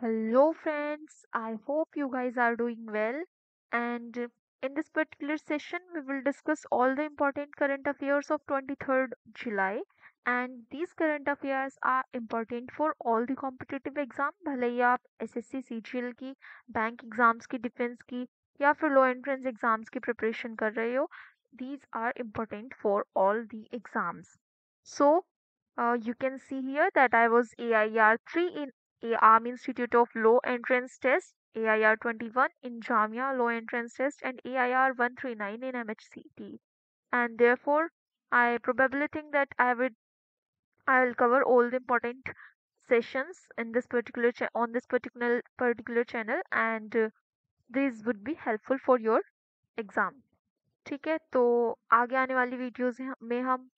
Hello, friends. I hope you guys are doing well. And in this particular session, we will discuss all the important current affairs of 23rd July. And these current affairs are important for all the competitive exam भले ही आप SSC CGL की bank exams की defence की या फिर लो entrance exams की preparation कर रहे हो. These are important for all the exams. So you can see here that I was AIR 3 in Army Institute of Law Entrance Test, AIR 21 in Jamia Law Entrance Test, and AIR 139 in MHCT. And therefore, I probably think that I will cover all the important sessions in this particular on this particular channel, and these would be helpful for your exam. ठीक है, तो आगे आने वाली videos में हम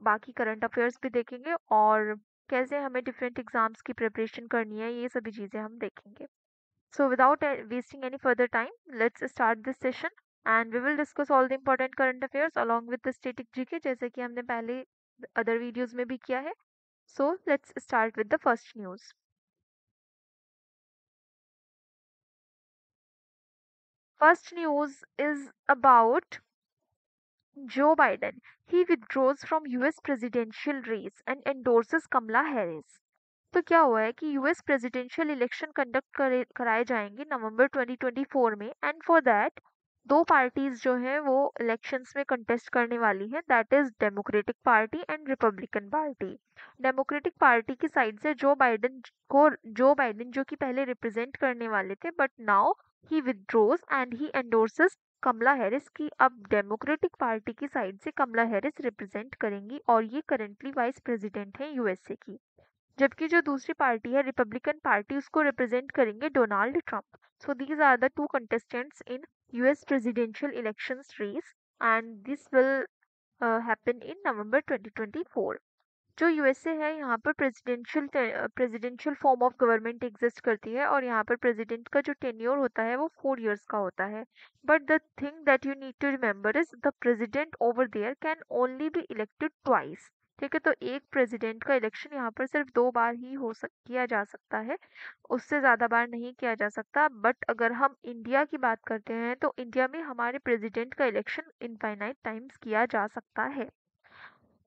बाकी current affairs भी देखेंगे और कैसे हमें डिफरेंट एग्जाम्स की प्रिपरेशन करनी है, ये सभी चीज़ें हम देखेंगे. So without wasting any further time, let's start this session and we will discuss all the important current affairs along with the static GK, जैसे कि हमने पहले अदर वीडियोस में भी किया है. So let's start with the first news. First news is about Joe Biden. He withdraws from US presidential race and endorses Kamala Harris. तो क्या हुआ है कि यूएस प्रेसिडेंशियल इलेक्शन कराए जाएंगे नवंबर 2024 में, एंड फॉर दैट दो पार्टीज जो हैं वो इलेक्शंस में कंटेस्ट करने वाली हैं, that is democratic party and Republican party. Democratic party की साइड से जो बाइडेन जो कि पहले रिप्रेजेंट करने वाले थे, but now he withdraws and he endorses Kamala Harris की. अब डेमोक्रेटिक पार्टी की साइड से कमला हैरिस रिप्रेजेंट करेंगी और ये करंटली वाइस प्रेसिडेंट हैं यूएसए की, जबकि जो दूसरी पार्टी है रिपब्लिकन पार्टी उसको रिप्रेजेंट करेंगे Donald Trump. So these are the two contestants in US presidential elections race and this will happen in November 2024. जो यूएसए है यहाँ पर presidential form of government exist करती है और यहाँ पर प्रेसिडेंट का जो टेन्योर होता है वो 4 इयर्स का होता है. But the thing that you need to remember is the president over there can only be elected twice. ठीक है, तो एक प्रेसिडेंट का इलेक्शन यहाँ पर सिर्फ 2 बार ही किया जा सकता है, उससे ज़्यादा बार नहीं किया जा सकता. बट अगर हम इंडिया की बात करते हैं तो इंडिया में हमारे प्रेसिडेंट का इलेक्शन इनफाइनाइट टाइम्स किया जा सकता है.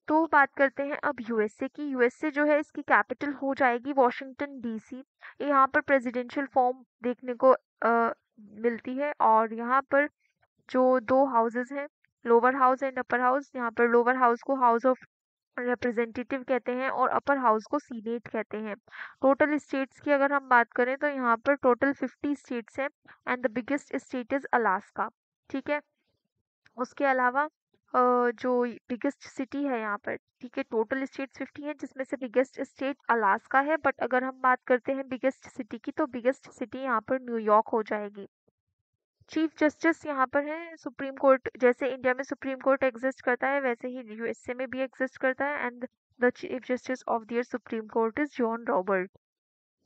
तो बात करते हैं अब यूएसए की. यूएसए जो है इसकी कैपिटल हो जाएगी वॉशिंगटन डीसी. यहाँ पर प्रेसिडेंशियल फॉर्म देखने को मिलती है और यहाँ पर जो दो हाउसेस हैं, lower house and upper house, यहाँ पर लोअर हाउस को हाउस ऑफ रिप्रेजेंटेटिव कहते हैं और अपर हाउस को सीनेट कहते हैं. टोटल स्टेट्स की अगर हम बात करें तो यहाँ पर टोटल 50 स्टेट्स हैं and the biggest state is Alaska. ठीक है, उसके अलावा जो बिगेस्ट सिटी है यहाँ पर, ठीक है, टोटल स्टेट्स 50 हैं जिसमें से बिगेस्ट स्टेट अलास्का है, बट अगर हम बात करते हैं बिगेस्ट सिटी की तो बिगेस्ट सिटी यहाँ पर न्यूयॉर्क हो जाएगी. चीफ जस्टिस यहाँ पर है सुप्रीम कोर्ट, जैसे इंडिया में सुप्रीम कोर्ट एग्जिस्ट करता है वैसे ही यूएसए में भी एग्जिस्ट करता है, and the chief justice of their Supreme Court is John Robert.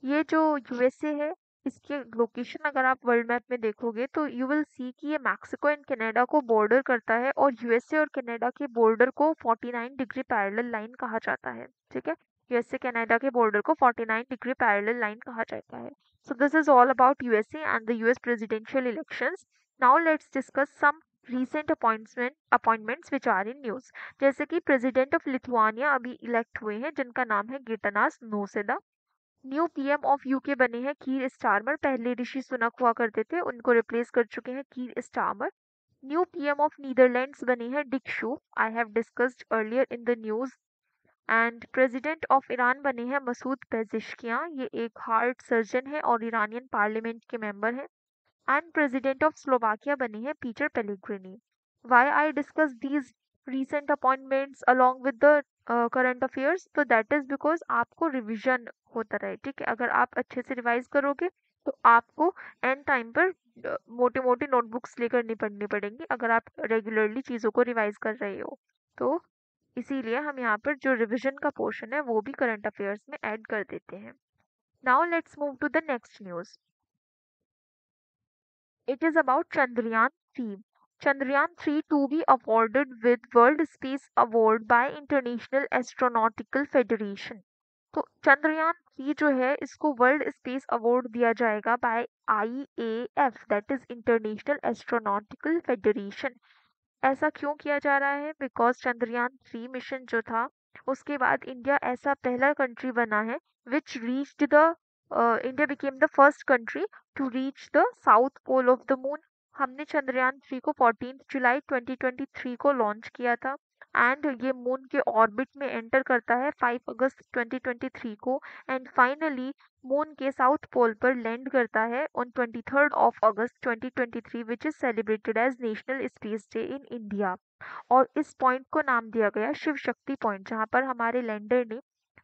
ये जो यूएसए है इसकी लोकेशन अगर आप वर्ल्ड मैप में देखोगे तो यू विल सी कि ये मैक्सिको एंड कनाडा को बॉर्डर करता है और यूएसए और कनाडा के बॉर्डर को 49 डिग्री पैरेलल लाइन कहा जाता है. ठीक है, यूएसए कनाडा के बॉर्डर को 49 डिग्री पैरेलल लाइन कहा जाता है. So this is all about USA and the US presidential elections. Now let's discuss some recent appointments which are in news. जैसे कि प्रेसिडेंट ऑफ लिथुआनिया अभी इलेक्ट हुए हैं जिनका नाम है Gitanas Nauseda. New PM of UK बने हैं कीर स्टारमर. पहले ऋषि सुनक हुआ करते थे, उनको रिप्लेस कर चुके हैं Keir Starmer. New PM of Netherlands बने हैं डिक शू. I have discussed earlier in the news. And president of Iran बने हैं मसूद पेजिशकियां. ये एक हार्ट सर्जन है और ईरानियन पार्लियामेंट के मेंबर हैं. एंड प्रेसिडेंट ऑफ स्लोवाकिया बने हैं Peter Pellegrini. Why I discuss these recent appointments along with the current affairs, तो that is because आपको रिवीजन होता रहे. ठीक है, अगर आप अच्छे से रिवाइज करोगे तो आपको एंड टाइम पर मोटी मोटी नोटबुक्स लेकर नहीं पढ़नी पड़ेंगी अगर आप रेगुलरली चीज़ों को रिवाइज कर रहे हो. तो इसीलिए हम यहाँ पर जो रिवीजन का पोर्शन है वो भी करंट अफेयर्स में ऐड कर देते हैं. Now let's move to the next news. It is about Chandrayaan 3. Chandrayaan 3 to be awarded with World Space Award by International Astronautical Federation. तो चंद्रयान 3 जो है इसको वर्ल्ड स्पेस अवार्ड दिया जाएगा by IAF, that is International Astronautical Federation. ऐसा क्यों किया जा रहा है? बिकॉज चंद्रयान 3 मिशन जो था उसके बाद इंडिया ऐसा पहला कंट्री बना है which reached the India became the first country to reach the south pole of the moon. हमने चंद्रयान 3 को 14 जुलाई 2023 को लॉन्च किया था एंड ये मून के ऑर्बिट में एंटर करता है 5 अगस्त 2023 को एंड फाइनली मून के साउथ पोल पर लैंड करता है on 23rd of August 2023 which is celebrated as National Space Day in India. और इस पॉइंट को नाम दिया गया शिव शक्ति पॉइंट, जहाँ पर हमारे लैंडर ने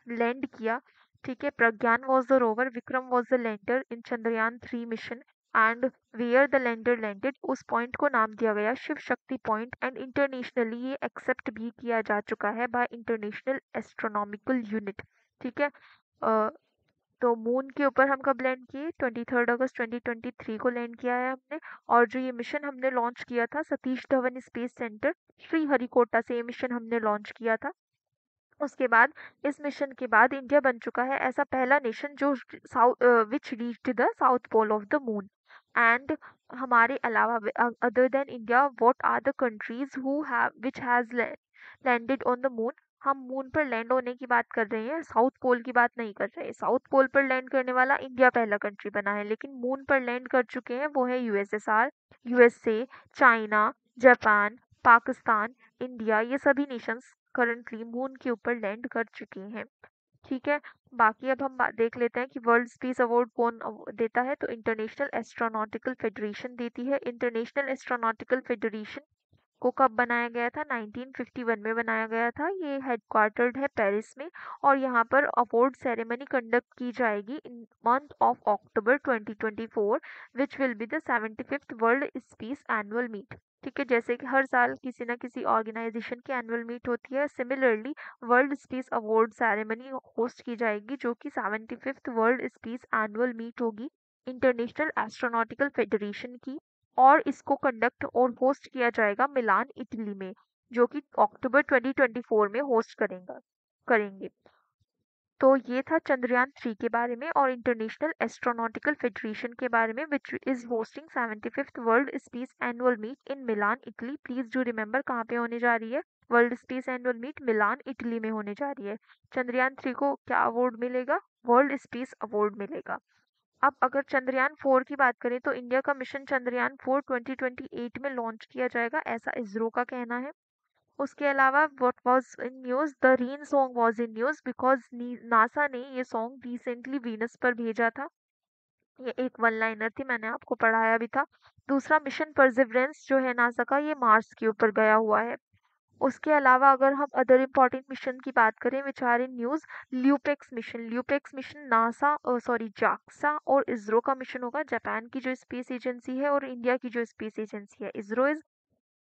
लैंड किया। ठीक है, Pragyan was the rover, Vikram was the lander in Chandrayaan 3 mission and where the lander landed, उस पॉइंट को नाम दिया गया Shiv Shakti point and internationally ये एक्सेप्ट भी किया जा चुका है बाय इंटरनेशनल एस्ट्रोनॉमिकल यूनिट। ठीक है, तो मून के ऊपर हम कब लैंड किए? 23rd अगस्त 2023 को लैंड किया है हमने। और जो ये मिशन हमने लॉन्च किया था सतीश धवन स्पेस सेंटर श्रीहरिकोटा से, ये मिशन हमने लॉन्च किया था। उसके बाद इस मिशन के बाद इंडिया बन चुका है ऐसा पहला नेशन जो which reached the south pole of the moon. And हमारे अलावा other than India what are the countries who have which has landed on the moon? हम मून पर लैंड होने की बात कर रहे हैं, साउथ पोल की बात नहीं कर रहे हैं। साउथ पोल पर लैंड करने वाला इंडिया पहला कंट्री बना है, लेकिन मून पर लैंड कर चुके हैं वो है USSR, USA, China, Japan, Pakistan, India, ये सभी नेशंस करंटली मून के ऊपर लैंड कर चुके हैं। ठीक है, बाकी अब हम देख लेते हैं कि वर्ल्ड स्पेस अवार्ड कौन देता है। तो इंटरनेशनल एस्ट्रोनॉटिकल फेडरेशन देती है। इंटरनेशनल एस्ट्रोनॉटिकल फेडरेशन को कब बनाया गया था? 1951 में बनाया गया था। ये हेडक्वार्टर्ड है पेरिस में और यहाँ पर अवार्ड सेरेमनी कंडक्ट की जाएगी in month of October 2024 which will be the 75th world space annual meet. ठीक है, जैसे कि हर साल किसी ना किसी ऑर्गेनाइजेशन की एनुअल मीट होती है, similarly world space award ceremony host की जाएगी जो कि 75th world space annual meet होगी इंटरनेशनल एस्ट्रोनॉटिकल फेडरेशन की। और इसको कंडक्ट और होस्ट किया जाएगा मिलान इटली में, जो कि अक्टूबर 2024 में होस्ट करेंगे। तो ये था चंद्रयान 3 के बारे में और इंटरनेशनल एस्ट्रोनॉटिकल फेडरेशन के बारे में which is hosting 75th world space annual meet in Milan Italy. Please do remember कहाँ पे होने जा रही है? World space annual meet Milan Italy में होने जा रही है। चंद्रयान 3 को क्या अवार्ड मिलेगा? वर्ल्ड स्पेस अवार्ड मिलेगा। अब अगर चंद्रयान 4 की बात करें तो इंडिया का मिशन चंद्रयान 4 2028 में लॉन्च किया जाएगा, ऐसा इसरो का कहना है। उसके अलावा what was in news, the rain song was in news because NASA ने ये सॉन्ग रिसेंटली वीनस पर भेजा था। ये एक वन लाइनर थी, मैंने आपको पढ़ाया भी था। दूसरा मिशन परसिवरेंस जो है नासा का, ये मार्स के ऊपर गया हुआ है। उसके अलावा अगर हम अदर इम्पोर्टेंट मिशन की बात करें which are in news, LUPEX mission NASA sorry JAXA और इसरो का मिशन होगा। जापान की जो स्पेस एजेंसी है और इंडिया की जो स्पेस एजेंसी है, ISRO is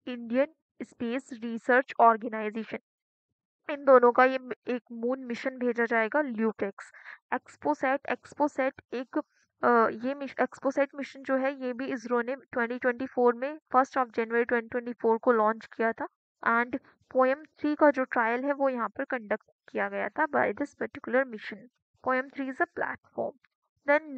Indian space research organisation. इन दोनों का ये एक मून मिशन भेजा जाएगा ल्यूपेक्स। एक्सपोसैट एक ये एक्सपोसैट मिशन जो है ये भी इसरो ने 2024 में 1 जनवरी 2024 को लॉन्च किया था एंड पोएम 3 का जो ट्रायल है वो यहाँ पर कंडक्ट किया गया था by this particular mission. POEM 3 is a platform. Then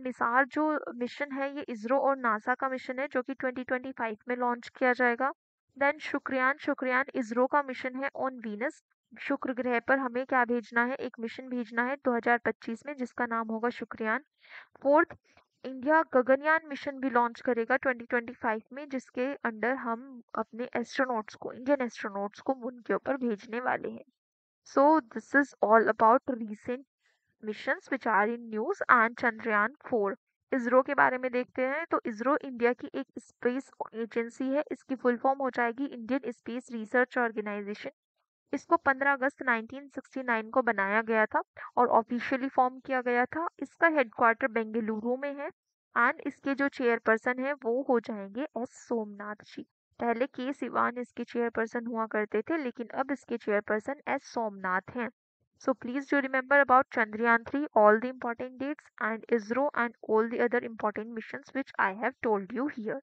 NISAR जो मिशन है ये इसरो और नासा का मिशन है जो कि 2025 में लॉन्च किया जाएगा। देन शुक्रयान इसरो का मिशन है ऑन वीनस। शुक्र ग्रह पर हमें क्या भेजना है? एक मिशन भेजना है 2025 में जिसका नाम होगा Shukrayaan. Fourth, India Gaganyaan mission भी लॉन्च करेगा 2025 में जिसके अंडर हम अपने इंडियन एस्ट्रोनॉट्स को मून के ऊपर भेजने वाले हैं। So this is all about recent missions which are in news and Chandrayaan 4। ISRO के बारे में देखते हैं तो इसरो इंडिया की एक स्पेस एजेंसी है। इसकी फुल फॉर्म हो जाएगी इंडियन स्पेस रिसर्च ऑर्गेनाइजेशन। इसको 15 अगस्त 1969 को बनाया गया था और ऑफिशियली फॉर्म किया गया था। इसका हेडक्वार्टर बेंगलुरु में है एंड इसके जो चेयरपर्सन है वो हो जाएंगे एस सोमनाथ जी। पहले के सिवान इसके चेयरपर्सन हुआ करते थे लेकिन अब इसके चेयरपर्सन एस सोमनाथ हैं। So please do remember about Chandrayaan 3, all the important dates and ISRO and all the other important missions which I have told you here.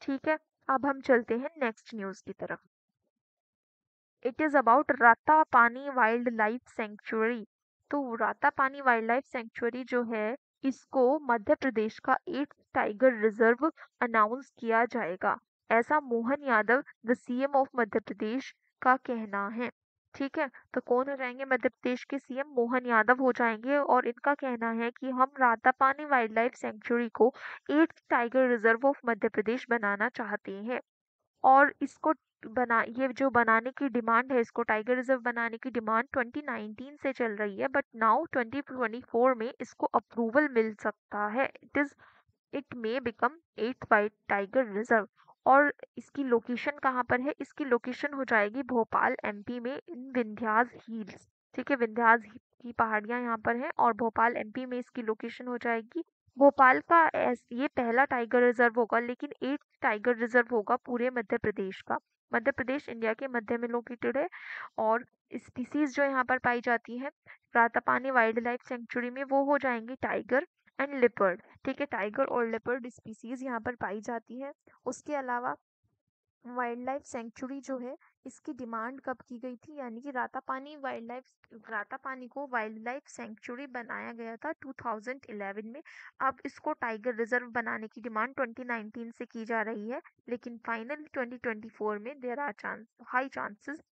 ठीक है, अब हम चलते हैं नेक्स्ट न्यूज़ की तरफ। इट इज अबाउट राता पानी वाइल्ड लाइफ सेंचुरी। तो रातापानी वाइल्ड लाइफ सेंचुरी जो है, इसको मध्य प्रदेश का 8th टाइगर रिजर्व अनाउंस किया जाएगा। ऐसा Mohan Yadav, the CM of Madhya Pradesh, का कहना है। ठीक है, तो कौन हो जाएंगे मध्य प्रदेश के सीएम? मोहन यादव हो जाएंगे, और इनका कहना है कि हम रातापानी वाइल्ड लाइफ सेंचुरी को 8th tiger reserve of Madhya प्रदेश बनाना चाहते हैं। और इसको ये जो बनाने की डिमांड है, इसको टाइगर रिजर्व बनाने की डिमांड 2019 से चल रही है, बट नाउ 2024 में इसको अप्रूवल मिल सकता है। It may become 8th by tiger reserve. और इसकी लोकेशन कहाँ पर है? इसकी लोकेशन हो जाएगी भोपाल एमपी में, इन विंध्यास हिल्स। ठीक है, विंध्यास की पहाड़ियां यहाँ पर हैं, और भोपाल एमपी में इसकी लोकेशन हो जाएगी। भोपाल का ये पहला टाइगर रिजर्व होगा, लेकिन 8th टाइगर रिजर्व होगा पूरे मध्य प्रदेश का। मध्य प्रदेश इंडिया के मध्य में लोकेटेड है, और स्पीसीज जो यहाँ पर पाई जाती है रातापानी वाइल्ड लाइफ सेंचुरी में, वो हो जाएंगी टाइगर एंड लिपर्ड। ठीक है, टाइगर और लेपर्ड स्पीसीज यहाँ पर पाई जाती है। उसके अलावा वाइल्ड लाइफ सेंचुरी जो है, इसकी डिमांड कब की गई थी? यानी कि रातापानी को वाइल्ड लाइफ सेंचुरी बनाया गया था 2011 में। अब इसको टाइगर रिजर्व बनाने की डिमांड 2019 से की जा रही है, लेकिन फाइनल 2024 में there are high chances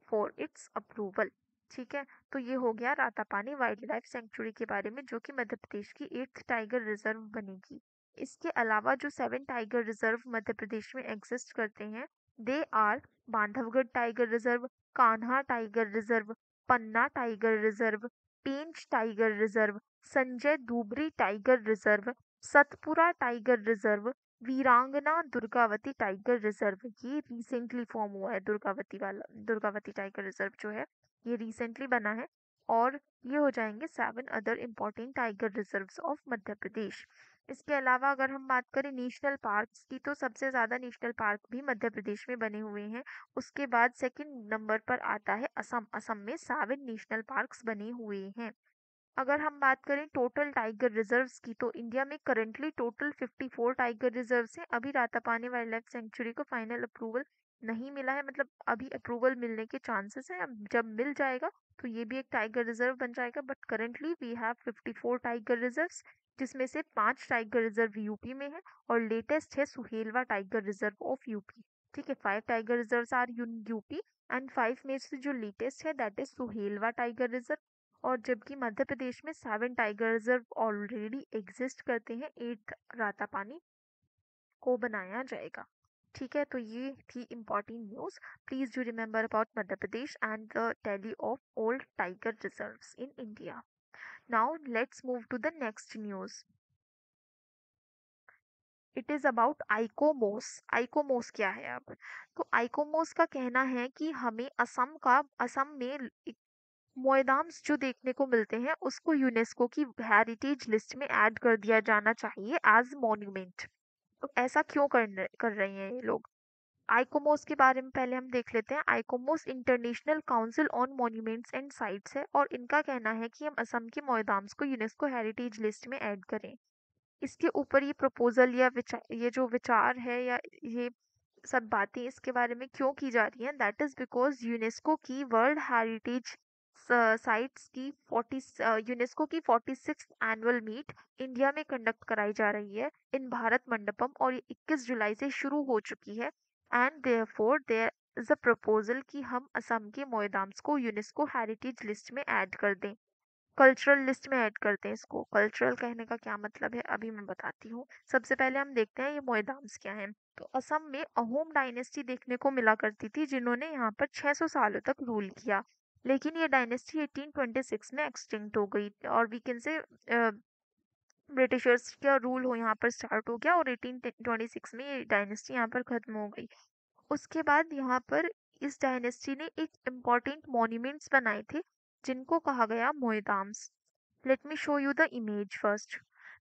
for its approval. ठीक है, तो ये हो गया रातापानी वाइल्ड लाइफ सेंचुरी के बारे में, जो कि मध्य प्रदेश की 8th टाइगर रिजर्व बनेगी। इसके अलावा जो 7 टाइगर रिजर्व मध्य प्रदेश में एग्जिस्ट करते हैं, they are Bandhavgarh tiger reserve, Kanha tiger reserve, Panna tiger reserve, Pench tiger reserve, Sanjay Dubri tiger reserve, Satpura tiger reserve, Veerangana Durgavati tiger reserve. ये रिसेंटली फॉर्म हुआ है, दुर्गावती टाइगर रिजर्व जो है, ये रिसेंटली बना है। और ये हो जाएंगे 7 other important tiger reserves of Madhya Pradesh. इसके अलावा अगर हम बात करें नेशनल पार्क्स की, तो सबसे ज़्यादा नेशनल पार्क भी मध्य प्रदेश में बने हुए हैं। उसके बाद सेकंड नंबर पर आता है असम। असम में 7 नेशनल पार्क्स बने हुए हैं। अगर हम बात करें टोटल टाइगर रिजर्व्स की, तो इंडिया में करंटली टोटल 54 टाइगर रिजर्व्स हैं। अभी रातापानी वाइल्ड लाइफ सेंचुरी को फाइनल अप्रूवल नहीं मिला है, मतलब अभी अप्रूवल मिलने के चांसेस हैं। अब जब मिल जाएगा तो ये भी एक टाइगर रिजर्व बन जाएगा, but currently we have 54 tiger reserves, जिसमें से 5 टाइगर रिजर्व यूपी में है, और लेटेस्ट है Suhelwa tiger reserve of UP. ठीक है, 5 tiger reserves are UP, and 5 में से जो लेटेस्ट है that is Suhelwa tiger reserve. और जबकि मध्य प्रदेश में 7 टाइगर रिजर्व ऑलरेडी एग्जिस्ट करते हैं, 8th रातापानी को बनाया जाएगा। ठीक है, तो ये थी important news. Please do remember about Madhya Pradesh and the tally of old tiger reserves in India. Now let's move to the next news. It is about ICOMOS. ICOMOS क्या है? अब तो आइकोमोस का कहना है कि हमें असम में मोएदाम्स जो देखने को मिलते हैं, उसको यूनेस्को की हेरिटेज लिस्ट में ऐड कर दिया जाना चाहिए एज मॉन्यूमेंट। तो ऐसा क्यों कर रहे हैं ये लोग? आइकोमोस के बारे में पहले हम देख लेते हैं। ICOMOS international council on monuments and sites है, और इनका कहना है कि हम असम के मोएदाम्स को यूनेस्को हेरिटेज लिस्ट में ऐड करें। इसके ऊपर ये प्रपोजल या ये जो विचार है, या ये सब बातें इसके बारे में क्यों की जा रही हैं? दैट इज बिकॉज यूनेस्को की वर्ल्ड हेरिटेज साइट्स की 40 यूनेस्को की 46th एनुअल मीट इंडिया में कंडक्ट कराई जा रही है इन भारत मंडपम, और ये 21 जुलाई से शुरू हो चुकी है। And therefore there is a proposal कि हम असम के मोएदाम्स को यूनेस्को हेरिटेज लिस्ट में ऐड कर दें, कल्चरल लिस्ट में ऐड करते हैं इसको। कल्चरल कहने का क्या मतलब है, अभी मैं बताती हूँ। सबसे पहले हम देखते हैं ये मोएदाम्स क्या हैं। तो असम में अहोम डायनेस्टी देखने को मिला करती थी, जिन्होंने यहाँ पर 600 सालों तक रूल किया। लेकिन ये डायनेस्टी 1826 में एक्सटिंक्ट हो गई, और वी कैन से ब्रिटिशर्स का रूल हो यहाँ पर स्टार्ट हो गया, और 1826 में ये डायनेस्टी यहाँ पर खत्म हो गई। उसके बाद यहाँ पर इस डायनेस्टी ने एक इम्पॉर्टेंट मॉन्यूमेंट्स बनाए थे, जिनको कहा गया Moidams. Let me show you the image first.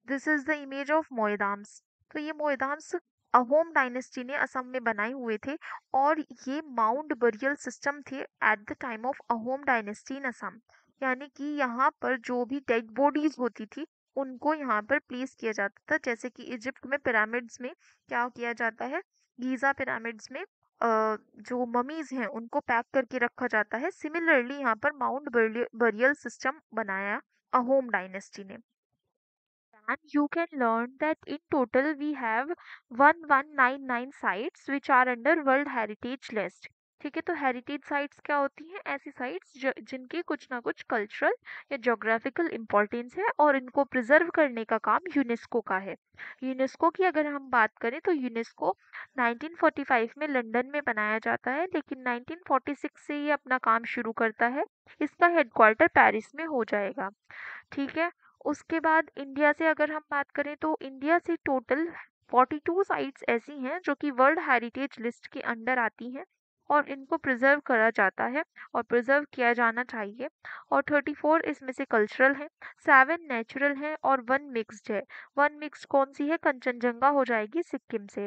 This is the image of Moidams. तो ये मोएदाम्स अहोम डायनेस्टी ने असम में बनाए हुए थे, और ये माउंट बरियल सिस्टम थे at the time of Ahom dynasty in Assam. यानी कि यहाँ पर जो भी डेड बॉडीज होती थी, उनको यहाँ पर प्लेस किया जाता था। जैसे कि इजिप्ट में पिरामिड्स में क्या किया जाता है, गीजा पिरामिड्स में जो ममीज हैं उनको पैक करके रखा जाता है। सिमिलरली यहाँ पर माउंट बरियल सिस्टम बनाया अहोम डायनेस्टी ने। And you can learn that in total we have 1199 sites which are under World Heritage List। ठीक है, तो हेरिटेज साइट्स क्या होती हैं? ऐसी साइट्स जिनकी कुछ ना कुछ कल्चरल या ज्योग्राफिकल इम्पोर्टेंस है और इनको प्रिजर्व करने का काम यूनेस्को का है। यूनेस्को की अगर हम बात करें तो यूनेस्को 1945 में लंदन में बनाया जाता है, लेकिन 1946 से ये अपना काम शुरू करता है। इसका हेडक्वार्टर पेरिस में हो जाएगा। ठीक है, उसके बाद इंडिया से अगर हम बात करें तो इंडिया से टोटल 42 साइट्स ऐसी हैं जो कि वर्ल्ड हेरिटेज लिस्ट के अंडर आती हैं और इनको प्रिजर्व करा जाता है और प्रिजर्व किया जाना चाहिए। और 34 इसमें से कल्चरल हैं, 7 नेचुरल हैं और 1 मिक्स्ड है। 1 मिक्स्ड कौन सी है? कंचनजंगा हो जाएगी सिक्किम से।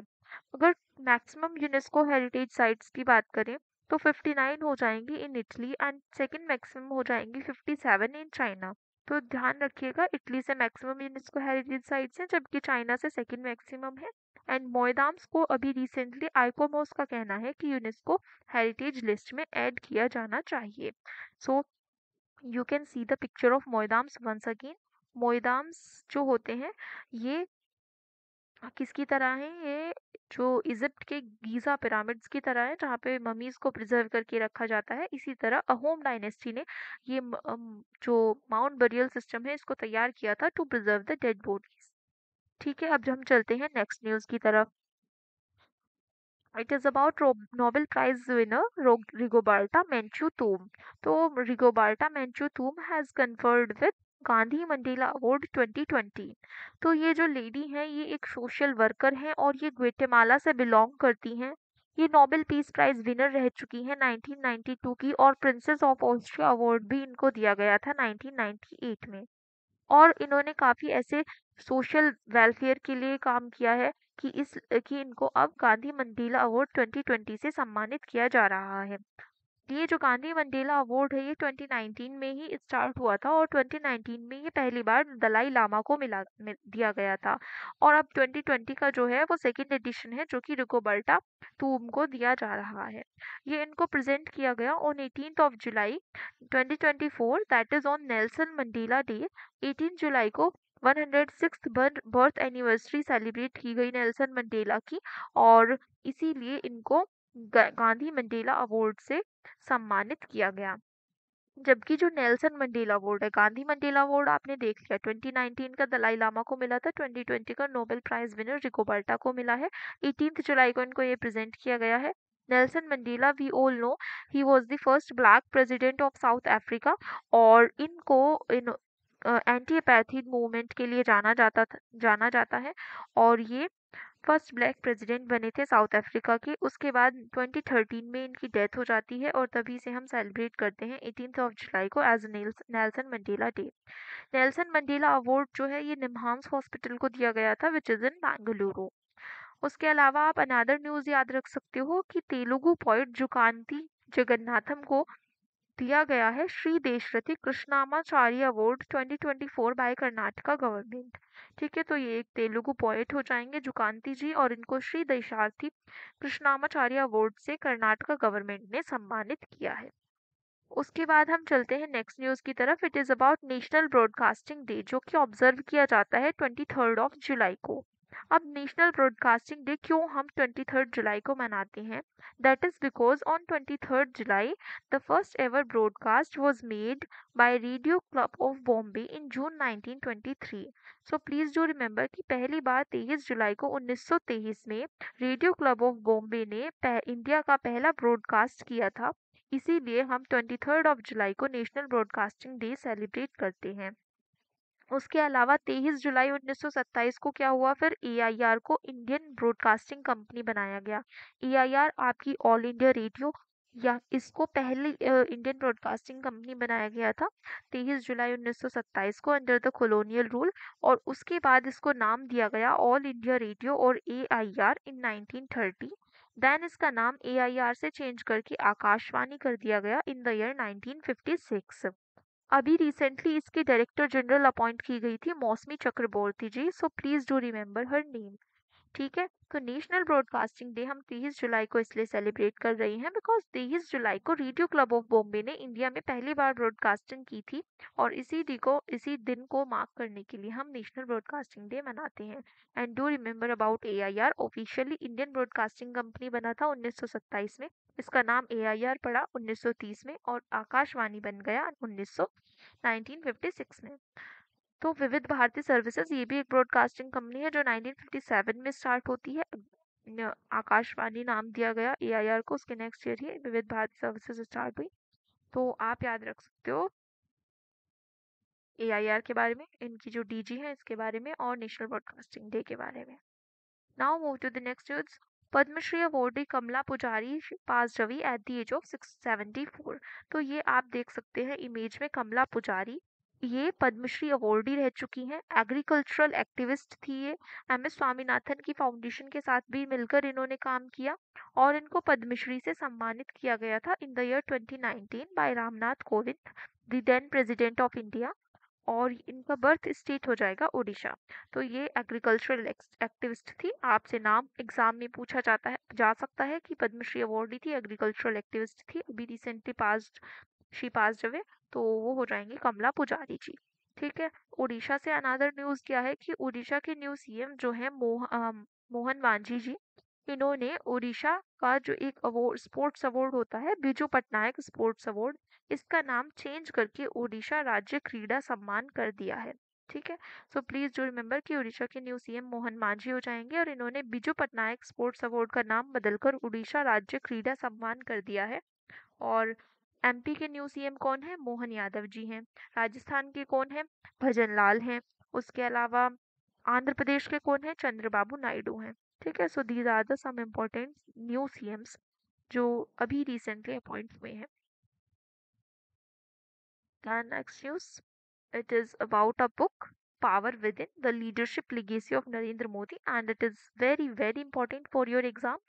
अगर मैक्सिमम यूनेस्को हेरिटेज साइट्स की बात करें तो 59 हो जाएंगी in Italy and second maximum हो जाएंगी 57 इन चाइना। तो ध्यान रखिएगा, इटली से मैक्सिमम यूनेस्को हेरिटेज साइट्स हैं जबकि चाइना से सेकंड मैक्सिमम है। एंड मोयदाम्स को अभी रिसेंटली आइकोमोस का कहना है कि यूनेस्को हेरिटेज लिस्ट में ऐड किया जाना चाहिए। So you can see the picture of Moidams once again. Moidams जो होते हैं ये किसकी तरह है? ये जो इजिप्ट के गीजा पिरामिड्स की तरह है जहाँ पे ममीज को प्रिजर्व करके रखा जाता है। इसी तरह अहोम डायनेस्टी ने ये जो माउंट बरियल सिस्टम है इसको तैयार किया था to preserve the dead bodies. ठीक है, अब हम चलते हैं नेक्स्ट न्यूज की तरफ। It is about Nobel prize winner Rigoberta Menchu Tum. तो Rigoberta Menchu Tum has conferred with Gandhi Mandela award 2020। तो ये जो लेडी है ये एक सोशल वर्कर हैं और ये ग्वेटेमाला से बिलोंग करती हैं। ये नोबेल पीस प्राइज विनर रह चुकी हैं 1992 की और प्रिंसेस ऑफ ऑस्ट्रिया अवार्ड भी इनको दिया गया था 1998 में। और इन्होंने काफ़ी ऐसे सोशल वेलफेयर के लिए काम किया है कि इनको अब गांधी मंडेला अवार्ड 2020 से सम्मानित किया जा रहा है। ये जो गांधी मंडेला अवार्ड है ये 2019 में ही स्टार्ट हुआ था और 2019 में ये पहली बार दलाई लामा को दिया गया था। और अब 2020 का जो है वो सेकंड एडिशन है जो कि रिगोबर्टा टूम को दिया जा रहा है। ये इनको प्रेजेंट किया गया on 18th of July 2024, that is on Nelson Mandela day. 18 जुलाई को 106th बर्थ एनिवर्सरी सेलिब्रेट की गई नेल्सन मंडेला की और इसीलिए इनको गांधी मंडेला अवार्ड से सम्मानित किया गया। जबकि जो नेल्सन मंडेला अवार्ड है, गांधी मंडेला अवार्ड आपने देख लिया 2019 का दलाई लामा को मिला था, 2020 का नोबेल प्राइज विनर रिगोबर्टा को मिला है। 18 जुलाई को इनको ये प्रेजेंट किया गया है। Nelson Mandela we all know he was the first black president of South Africa और इनको इन एंटी अपार्थाइड मूवमेंट के लिए जाना जाता है और ये फर्स्ट ब्लैक प्रेसिडेंट बने थे साउथ अफ्रीका के। उसके बाद 2013 में इनकी डेथ हो जाती है और तभी से हम सेलिब्रेट करते हैं 18th ऑफ जुलाई को as Nelson Mandela Day. Nelson Mandela award जो है ये निम्हांस हॉस्पिटल को दिया गया था विच इज इन बेंगलुरु। उसके अलावा आप अनदर न्यूज याद रख सकते हो कि तेलुगु पोइट जुकांती जगन्नाथम को दिया गया है Shri Dasarathi Krishnamacharya award 2024 by Karnataka government. ठीक है, तो ये एक तेलुगु पोएट हो जाएंगे जुकांती जी और इनको श्री देशार्थी कृष्णामाचार्य अवार्ड से कर्नाटका गवर्नमेंट ने सम्मानित किया है। उसके बाद हम चलते हैं नेक्स्ट न्यूज की तरफ। It is about national broadcasting day जो कि ऑब्जर्व किया जाता है 23rd ऑफ जुलाई को। अब नेशनल ब्रॉडकास्टिंग डे क्यों हम 23rd जुलाई को मनाते हैं? That is because on 23rd July the first ever broadcast was made by radio club of Bombay in June 1923। So please do remember कि पहली बार 23 जुलाई को 1923 में रेडियो क्लब ऑफ बॉम्बे ने इंडिया का पहला ब्रॉडकास्ट किया था। इसीलिए हम 23rd ऑफ जुलाई को नेशनल ब्रॉडकास्टिंग डे सेलिब्रेट करते हैं। उसके अलावा 23 जुलाई 1927 को क्या हुआ? फिर एआईआर को इंडियन ब्रॉडकास्टिंग कंपनी बनाया गया। एआईआर आपकी ऑल इंडिया रेडियो या इसको पहले इंडियन ब्रॉडकास्टिंग कंपनी बनाया गया था 23 जुलाई 1927 को अंडर द कॉलोनियल रूल और उसके बाद इसको नाम दिया गया ऑल इंडिया रेडियो और एआईआर इन 1930। देन इसका नाम एआईआर से चेंज करके आकाशवाणी कर दिया गया इन द ईयर 1956। अभी रिसेंटली इसकी डायरेक्टर जनरल अपॉइंट की गई थी Moushumi Chakraborty ji. So please do remember her name. ठीक है, तो नेशनल ब्रॉडकास्टिंग डे हम 23 जुलाई को इसलिए सेलिब्रेट कर रहे हैं बिकॉज 23 जुलाई को रेडियो क्लब ऑफ बॉम्बे ने इंडिया में पहली बार ब्रॉडकास्टिंग की थी और इसी दिन को मार्क करने के लिए हम नेशनल ब्रॉडकास्टिंग डे मनाते हैं। And do remember about AIR, officially Indian broadcasting company बना था 1927 में। इसका नाम एआईआर पड़ा 1930 में और आकाशवाणी बन गया 1956 में। तो विविध भारती सर्विसेज ये भी एक ब्रॉडकास्टिंग कंपनी है जो 1957 में स्टार्ट होती है। आकाशवाणी नाम दिया गया एआईआर को, उसके नेक्स्ट ईयर ही विविध भारती सर्विसेज स्टार्ट हुई। तो आप याद रख सकते हो एआईआर के बारे में, इनकी जो डीजी है इसके बारे में और नेशनल ब्रॉडकास्टिंग डे के बारे में। Now move to the next news. Padma Shri awardee Kamala Pujari pass away at the age of 674। तो ये आप देख सकते हैं इमेज में कमला पुजारी, ये पद्मश्री अवॉर्डी रह चुकी हैं। एग्रीकल्चरल एक्टिविस्ट थी ये। एमएस स्वामीनाथन की फाउंडेशन के साथ भी मिलकर इन्होंने काम किया और इनको पद्मश्री से सम्मानित किया गया था in the year 2019 by Ramnath Kovind, the then president of India. और इनका बर्थ स्टेट हो जाएगा ओडिशा। तो ये एग्रीकल्चरल एक्टिविस्ट थी। आपसे नाम एग्जाम में पूछा जा सकता है कि पद्मश्री अवॉर्डी थी, एग्रीकल्चरल एक्टिविस्ट थी, अभी recently passed, she passed away, तो वो हो जाएंगे कमला पुजारी जी। ठीक है, उड़ीसा से अनदर न्यूज क्या है कि उड़ीसा के न्यू सीएम जो है मोहन वांजी जी, इन्होंने उड़ीसा का जो एक अवार्ड, स्पोर्ट्स अवार्ड होता है बिजू पटनायक स्पोर्ट्स अवार्ड, इसका नाम चेंज करके उड़ीसा राज्य क्रीड़ा सम्मान कर दिया है। ठीक है, सो प्लीज डू रिमेम्बर कि उड़ीसा के न्यू सीएम मोहन मांझी हो जाएंगे और इन्होंने बिजू पटनायक स्पोर्ट्स अवार्ड का नाम बदलकर उड़ीसा राज्य क्रीड़ा सम्मान कर दिया है। और एमपी के न्यू सीएम कौन है? मोहन यादव जी हैं। राजस्थान के कौन है? भजन लाल हैं। उसके अलावा आंध्र प्रदेश के कौन है? चंद्रबाबू नायडू हैं। ठीक है, so these are the some important new CMs जो अभी रिसेंटली अपॉइंट हुए हैं। And next news, it is about a book, Power Within, the Leadership Legacy of Narendra Modi, and it is very very important for your exam.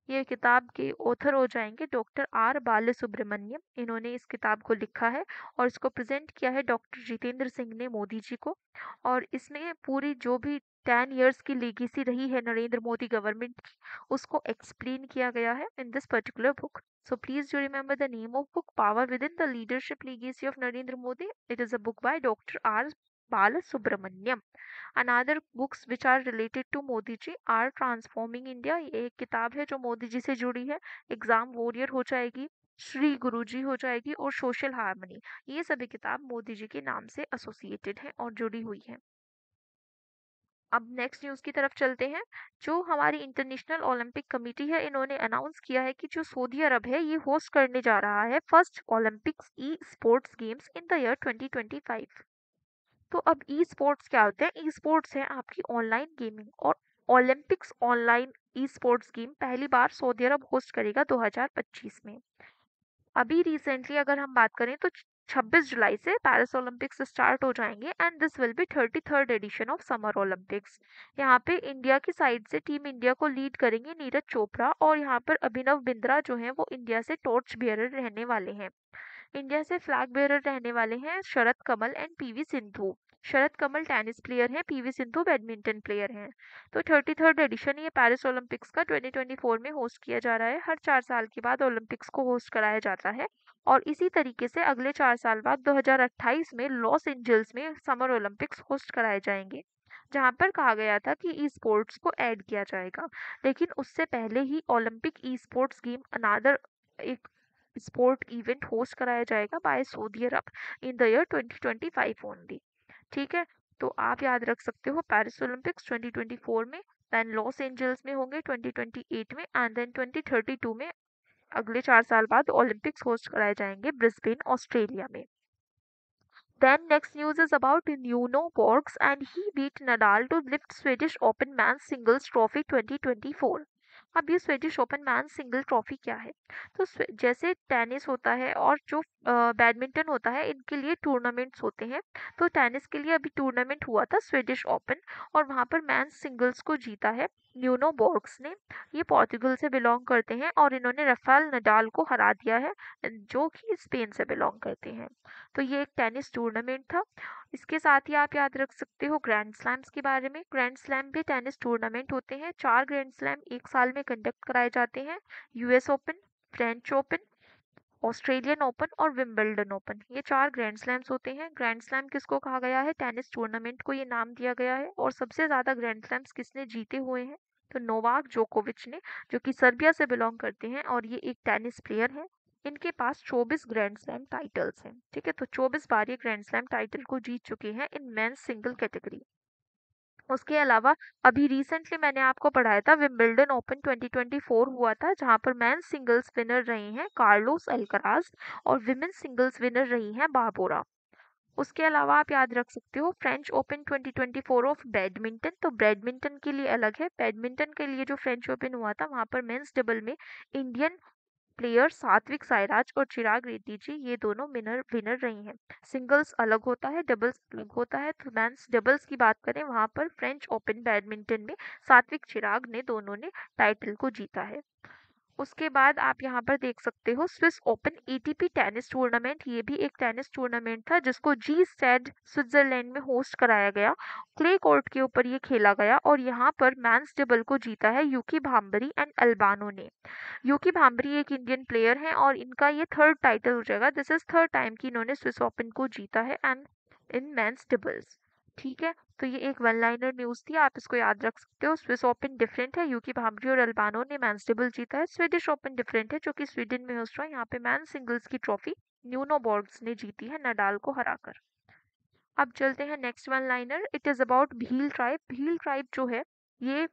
ये किताब के author हो जाएंगे doctor R बाल सुब्रमण्यम, इन्होंने इस किताब को लिखा है और इसको प्रेजेंट किया है डॉक्टर जितेंद्र सिंह ने मोदी जी को। और इसमें पूरी जो भी 10 years की लेगेसी रही है नरेंद्र मोदी गवर्नमेंट की, उसको एक्सप्लेन किया गया है in this particular book. So please do remember the name of book, Power Within, the Leadership Legacy of Narendra Modi. It is a book by Dr. R. Balasubramaniam. Another books which are related to Modi ji are Transforming India, ये एक किताब है जो मोदी जी से जुड़ी है। Exam warrior हो जाएगी, श्री गुरु जी हो जाएगी और सोशल हार्मनी, ये सभी किताब मोदी जी के नाम से एसोसिएटेड है और जुड़ी हुई है। अब नेक्स्ट न्यूज की तरफ चलते हैं। जो हमारी इंटरनेशनल ओलंपिक कमेटी है, इन्होंने अनाउंस किया है कि जो सऊदी अरब है ये होस्ट करने जा रहा है first Olympics e sports games in the year 2025। तो अब ई स्पोर्ट्स क्या होते हैं? ई स्पोर्ट्स है आपकी ऑनलाइन गेमिंग और Olympics online e sports game पहली बार सऊदी अरब होस्ट करेगा 2025 में। अभी रिसेंटली अगर हम बात करें तो 26 जुलाई से पेरिस ओलंपिक्स स्टार्ट हो जाएंगे and this will be 33rd edition of summer Olympics. यहाँ पे इंडिया की साइड से टीम इंडिया को लीड करेंगे नीरज चोपड़ा और यहाँ पर अभिनव बिंद्रा जो है वो इंडिया से टॉर्च बियरर रहने वाले हैं। इंडिया से फ्लैग बेयरर रहने वाले हैं Sharath Kamal and PV Sindhu. Sharath Kamal tennis player हैं, पीवी सिंधु बैडमिंटन प्लेयर हैं। तो 33rd एडिशन ये पेरिस ओलंपिक्स का 2024 में होस्ट किया जा रहा है। हर 4 साल के बाद ओलंपिक्स को होस्ट कराया जाता है और इसी तरीके से अगले 4 साल बाद 2028 में लॉस एंजल्स में समर ओलंपिक्स होस्ट कराए जाएंगे, जहां पर कहा गया था कि ई स्पोर्ट्स को ऐड किया जाएगा। लेकिन उससे पहले ही Olympic esports game another एक स्पोर्ट इवेंट होस्ट कराया जाएगा by Saudi Arabia in the year 2025 only. ठीक है, तो आप याद रख सकते हो पेरिस ओलंपिक्स 2024 में, देन लॉस एंजल्स में होंगे 2028 में एंड देन 2032 में अगले 4 साल बाद ओलंपिक्स होस्ट कराए जाएंगे ब्रिस्बेन ऑस्ट्रेलिया में। Then next news is about Nuno Borgs and he beat Nadal to lift Swedish Open Men's Singles Trophy 2024। अब ये Swedish open man single trophy क्या है? तो जैसे टेनिस होता है और जो बैडमिंटन होता है, इनके लिए टूर्नामेंट्स होते हैं। तो टेनिस के लिए अभी टूर्नामेंट हुआ था स्वीडिश ओपन, और वहाँ पर मेंस सिंगल्स को जीता है न्यूनो बोर्ग्स ने। ये पोर्तुगल से बिलोंग करते हैं और इन्होंने राफेल नडाल को हरा दिया है, जो कि स्पेन से बिलोंग करते हैं। तो ये एक टेनिस टूर्नामेंट था। इसके साथ ही आप याद रख सकते हो ग्रैंड स्लैम्स के बारे में। ग्रैंड स्लैम भी टेनिस टूर्नामेंट होते हैं। 4 ग्रैंड स्लैम एक साल में कंडक्ट कराए जाते हैं। US open, French open, Australian open और विंबलडन ओपन, ये 4 ग्रैंड स्लैम्स होते हैं। ग्रैंड स्लैम किसको कहा गया है? टेनिस टूर्नामेंट को ये नाम दिया गया है। और सबसे ज्यादा ग्रैंड स्लैम्स किसने जीते हुए हैं? तो नोवाक जोकोविच ने, जो कि सर्बिया से बिलोंग करते हैं और ये एक टेनिस प्लेयर है। इनके पास 24 ग्रैंड स्लैम टाइटल्स हैं। ठीक है, तो 24 बार ये ग्रैंड स्लैम टाइटल को जीत चुके हैं इन मेंस सिंगल कैटेगरी। उसके अलावा अभी रिसेंटली मैंने आपको पढ़ाया था विंबलडन ओपन 2024 हुआ था, जहां पर मेंस सिंगल्स विनर रही हैं कार्लोस अल्कराज और विमेन्स सिंगल्स विनर रही हैं बारबोरा। उसके अलावा आप याद रख सकते हो फ्रेंच ओपन 2024 ऑफ बैडमिंटन। तो बैडमिंटन के लिए अलग है। बैडमिंटन के लिए जो फ्रेंच ओपन हुआ था वहां पर मेंस डबल में इंडियन प्लेयर सात्विक साईराज और चिराग रेड्डी जी, ये दोनों विनर विनर रही हैं। सिंगल्स अलग होता है, डबल्स अलग होता है। तो मेंस डबल्स की बात करें, वहां पर फ्रेंच ओपन बैडमिंटन में सात्विक चिराग ने दोनों ने टाइटल को जीता है। उसके बाद आप यहाँ पर देख सकते हो Swiss open ATP tennis tournament. ये भी एक टेनिस टूर्नामेंट था जिसको जी स्टेड स्विट्जरलैंड में होस्ट कराया गया। क्ले कोर्ट के ऊपर ये खेला गया और यहाँ पर मेंस डबल को जीता है यूकी भाम्बरी एंड अल्बानो ने। यूकी भाम्बरी एक इंडियन प्लेयर हैं और इनका ये थर्ड टाइटल हो जाएगा। दिस इज थर्ड टाइम कि इन्होंने स्विस ओपन को जीता है एंड इन मेंस डबल्स। ठीक है, तो ये एक वन लाइनर न्यूज थी, आप इसको याद रख सकते हो। स्विस ओपन डिफरेंट है, यूकी भाम्बरी और अल्बानो ने मेंस डबल जीता है। स्वीडिश ओपन डिफरेंट है, जो कि स्वीडन में होस्ट हुआ है। यहाँ पे मेंस सिंगल्स की ट्रॉफी न्यूनो बोर्ग्स ने जीती है नडाल को हराकर। अब चलते हैं next one liner. It is about Bhil tribe. Bhil tribe जो है ये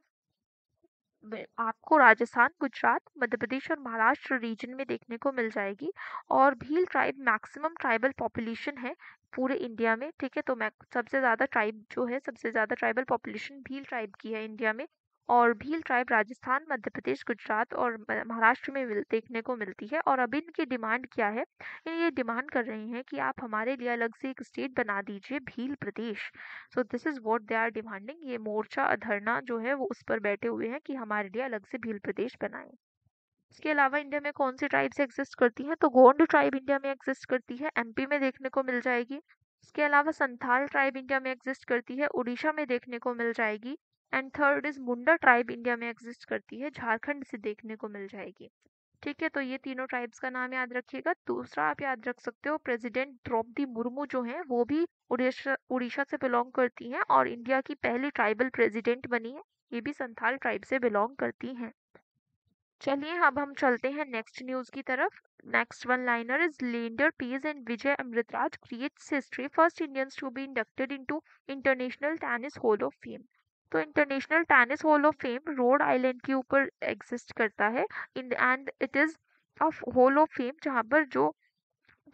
आपको राजस्थान, गुजरात, मध्य प्रदेश और महाराष्ट्र रीजन में देखने को मिल जाएगी। और Bhil tribe maximum tribal population है पूरे इंडिया में। ठीक है, तो मैं सबसे ज़्यादा ट्राइब जो है, सबसे ज़्यादा ट्राइबल पॉपुलेशन भील ट्राइब की है इंडिया में। और भील ट्राइब राजस्थान, मध्य प्रदेश, गुजरात और महाराष्ट्र में देखने को मिलती है। और अब इनकी डिमांड क्या है? ये डिमांड कर रही हैं कि आप हमारे लिए अलग से एक स्टेट बना दीजिए, Bhil Pradesh. So this is what they are demanding. ये मोर्चा धरना जो है वो उस पर बैठे हुए हैं कि हमारे लिए अलग से भील प्रदेश बनाएं। इसके अलावा इंडिया में कौन सी ट्राइब्स एग्जिस्ट करती हैं? तो गोंड ट्राइब इंडिया में एग्जिस्ट करती है, एमपी में देखने को मिल जाएगी। इसके अलावा संथाल ट्राइब इंडिया में एग्जिस्ट करती है, उड़ीसा में देखने को मिल जाएगी। And third is Munda tribe India में एग्जिस्ट करती है, झारखंड से देखने को मिल जाएगी। ठीक है, तो ये तीनों ट्राइब्स का नाम याद रखिएगा। दूसरा आप याद रख सकते हो प्रेसिडेंट द्रौपदी मुर्मू जो है वो भी उड़ीसा उड़ीसा से बिलोंग करती हैं और इंडिया की पहली ट्राइबल प्रेसिडेंट बनी है। ये भी संथाल ट्राइब से बिलोंग करती हैं। चलिए अब हम चलते हैं नेक्स्ट न्यूज की तरफ। Next one liner is Leander Paes and Vijay Amritraj creates history, first Indians to be inducted into international tennis hall of fame. तो international tennis hall of fame Rhode Island के ऊपर एग्जिस्ट करता है in and it is a hall of fame जहाँ पर जो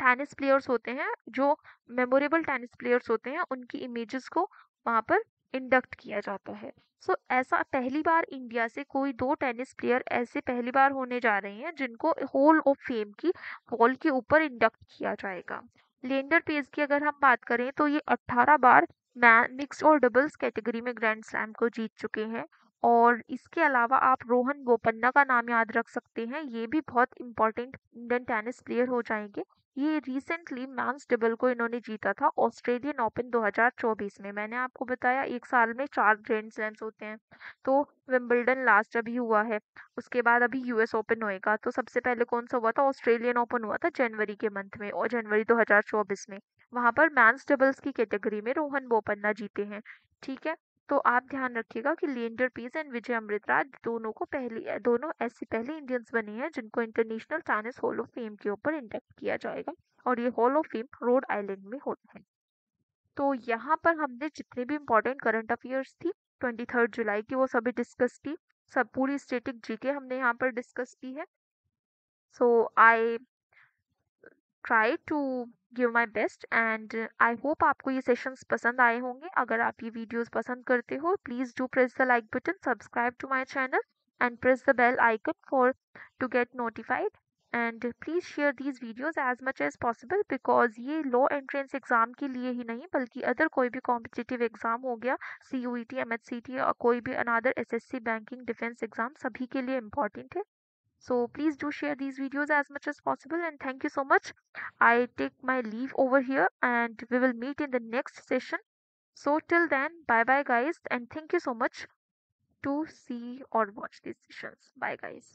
tennis players होते हैं, जो मेमोरेबल टेनिस प्लेयर्स होते हैं, उनकी इमेजेस को वहां पर इंडक्ट किया जाता है। सो ऐसा पहली बार इंडिया से कोई दो टेनिस प्लेयर ऐसे पहली बार होने जा रहे हैं जिनको हॉल ऑफ फेम की हॉल के ऊपर इंडक्ट किया जाएगा। लेंडर पेस की अगर हम बात करें तो ये 18 बार मिक्स्ड और डबल्स कैटेगरी में ग्रैंड स्लैम को जीत चुके हैं। और इसके अलावा आप रोहन बोपन्ना का नाम याद रख सकते हैं, ये भी बहुत इंपॉर्टेंट इंडियन टेनिस प्लेयर हो जाएंगे। ये रिसेंटली मेंस डबल को इन्होंने जीता था ऑस्ट्रेलियन ओपन 2024 में। मैंने आपको बताया एक साल में 4 ग्रैंड स्लैम्स होते हैं। तो विंबलडन लास्ट अभी हुआ है, उसके बाद अभी यूएस ओपन होएगा। तो सबसे पहले कौन सा हुआ था? ऑस्ट्रेलियन ओपन हुआ था जनवरी के मंथ में, और जनवरी 2024 में। वहां पर मेंस डबल्स की कैटेगरी में रोहन बोपन्ना जीते हैं। ठीक है, तो आप ध्यान रखिएगा कि लिएंडर पेस एंड विजय अमृतराज दोनों ऐसे पहले इंडियंस बने हैं जिनको international tennis hall of fame के ऊपर इंडक्ट किया जाएगा। और ये hall of fame Rhode island में होता है। तो यहाँ पर हमने जितने भी इम्पोर्टेंट करंट अफेयर्स थी 23 जुलाई की वो सभी डिस्कस की। सब पूरी स्टेटिक जीके हमने यहाँ पर डिस्कस की है। So I try to give my best and I hope आपको ये सेशंस पसंद आए होंगे। अगर आप ये वीडियोस पसंद करते हो please do press the like button, subscribe to my channel and press the bell icon for to get notified. And please share these videos as much as possible, because ये लॉ एंट्रेंस एग्ज़ाम के लिए ही नहीं बल्कि other कोई भी competitive exam हो गया, CUET, MHCT और कोई भी another SSC banking defence exam, सभी के लिए इम्पॉर्टेंट है. So please do share these videos as much as possible, and thank you so much. I take my leave over here and we will meet in the next session. So till then, bye bye guys, and thank you so much to see or watch these sessions. Bye guys.